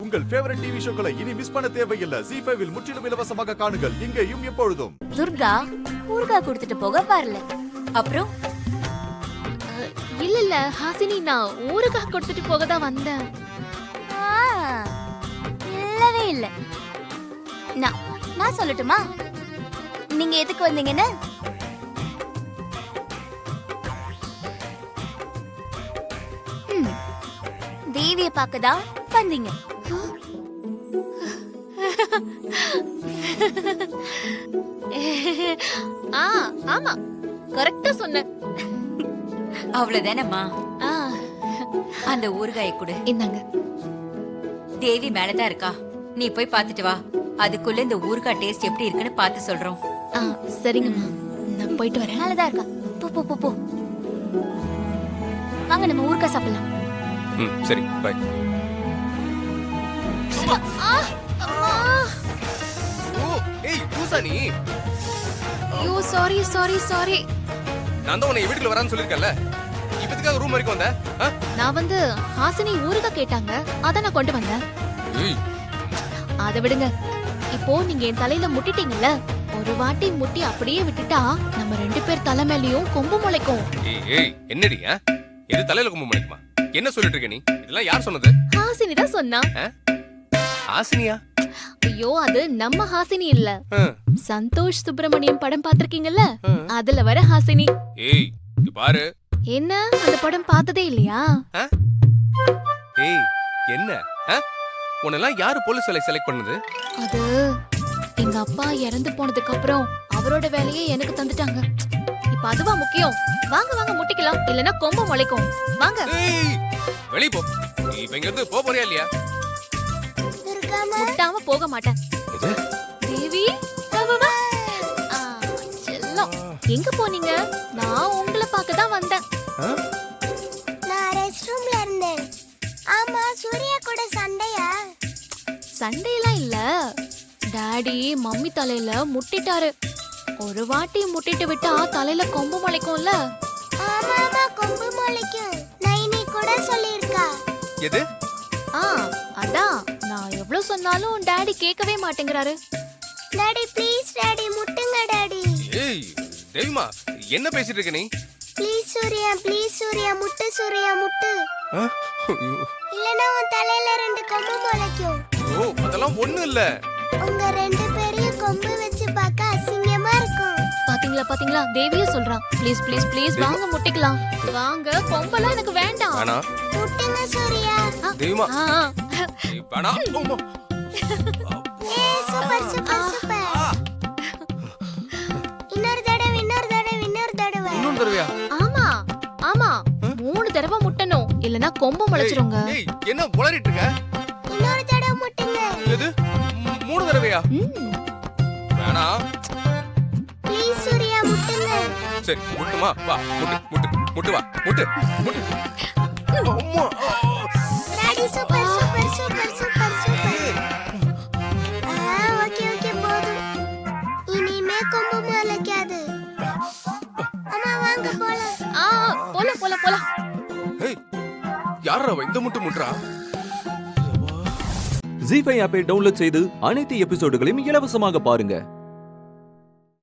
உங்கள் favourite TV ஷோக்களை இனி miss பண்ண தேவையில்லை. ZEE5 இல் முற்றிலும் இலவசமாக காணுங்கள், இங்கேயும் எப்பொழுதும். துர்கா ஊர்கா கொடுத்துட்டு போக வரல. அப்புறம் இல்ல ஹாசினி, நான் ஊருக்கா கொடுத்துட்டு போக தான் வந்தேன். இல்லவே இல்ல. நான் சொல்லட்டுமா நீங்க எதுக்கு வந்தீங்கன்னு? தேவியை பார்க்கதான் வந்தீங்க. ஆமா, கரெக்டா சொன்ன. அவ்வளவுதானம்மா. அந்த ஊறுகாயை கொடு. இந்தாங்க. தேவி மேலதான் இருக்கா, நீ போய் பாத்துட்டு வா. அதுக்குள்ள இந்த ஊறுகாய் டேஸ்ட் எப்படி இருக்குன்னு பார்த்து சொல்றோம். சரிங்கம்மா, நான் போயிட்டு வரேன். நல்லதா இருக்கா? போ போ போ. வாங்க நம்ம ஊர்க்கா சாப்பிடலாம். சரி பை. ஏய் பூசானி. ஐயோ சாரி சாரி சாரி. நான் தான் உன்னை வீட்டுல வரான்னு சொல்லிருக்கேன்ல. இப்போதுக்காக ரூம் வரைக்கும் வந்த? நான் வந்து ஹாசினி ஊருக்கா கேட்டாங்க, அத நான் கொண்டு வந்தேன். அத விடுங்க. இப்போ நீங்க என் தலையில முட்டிட்டீங்கல்ல, ஒரு வாட்டி முட்டி அப்படியே விட்டுட்டா நம்ம 2 பேர் தலை மேலயும் கொம்பு முளைக்கும். ஏய் என்னடி? எது தலையில கொம்பு முளைக்குமா? என்ன சொல்லிட்டு இருக்க நீ? இதெல்லாம் யார் சொன்னது? ஹாசினி தான் சொன்னா. ஹாசினியா? ஐயோ அது நம்ம ஹாசினி இல்ல, சந்தோஷ் சுப்பிரமணியம் படம் பாத்திருக்கீங்கல்ல, அதுல வர ஹாசினி. ஏய் இங்க பாரு. என்ன அந்த படம் பார்த்ததே இல்லையா? ஏய் என்ன? உன்னெல்லாம் யாரு போலீஸ் வேலை செலக்ட் பண்ணது? அது எங்க அப்பா இறந்து போனதுக்கு அப்புறம் அவரோட வேலையே எனக்கு தந்துட்டாங்க. இப்ப அதுவா முக்கியம்? வாங்க வாங்க முட்டிக்கலாம், இல்லனா கொம்பு முளைக்கும். வாங்க. வெளிய போ. நீ இங்க இருந்து போ போறியா இல்லையா? முட்டாம போக மாட்டேன். தேவி செல்லம், எங்க போனீங்க? நான் உங்களை பார்க்க தான் வந்தேன். நான் ரெஸ்ட் ரூம்ல இருந்தேன். ஆமா, சூர்யா கூட சண்டையா? சண்டையெல்லாம் இல்ல, டாடி மம்மி தலையில முட்டிட்டாரு. ஒரு வாட்டி முட்டிட்டு விட்டா தலையில கொம்பு முளைக்கும்ல. ஆமா ஆமா, கொம்பு முளைக்கும். நைனி கூட சொல்லிருக்கா. எது? அதான் நான் எவ்வளவு சொன்னாலும் டாடி கேட்கவே மாட்டேங்கிறாரு. டாடி ப்ளீஸ், டாடி முட்டுங்க டாடி. ஏய் தேவிமா, என்ன பேசிட்டு இருக்க நீ? ப்ளீஸ் சூர்யா முட்டு, சூர்யா முட்டு. இல்லனா உன் தலையில 2 கொம்பு முளைக்கும். ஓ அதெல்லாம் ஒண்ணு இல்ல. உங்க 2 பேரையும் கொம்பு வச்சு பார்க்க அசிங்கமா இருக்கும். பாத்தீங்களா தேவியே சொல்றான். ப்ளீஸ் ப்ளீஸ் ப்ளீஸ் வாங்க முட்டிக்கலாம். வாங்க, கொம்பெல்லாம் எனக்கு வேண்டாம். வேணா முட்டுங்க சூர்யா. தேவிமா வேணா. ஏய் சூப்பர் சூப்பர் சூப்பர். இன்னொரு தடவை. இன்னொரு தடவையா? ஆமா 3 தடவை முட்டணும், இல்லனா கொம்பு முளைச்சிருங்க. ஏய் என்ன உளறிட்டு இருக்க? இன்னொரு தடவை முட்டுங்க. எது? 3 தடவையா? வேணா. ப்ளீஸ் சூர்யா முட்டுங்க. சரி முட்டுமா? வா முட்டு வா முட்டு. அம்மா. Daddy super. ஓகே போதும். இனிமே கொம்பு முளைக்காது. அம்மா வாங்க போலாம். ஏய் யாரா இந்த முட்டுறா? ZEE5 ஆப்பை டவுன்லோட் செய்து அனைத்து எபிசோடுகளையும் இலவசமாக பாருங்க.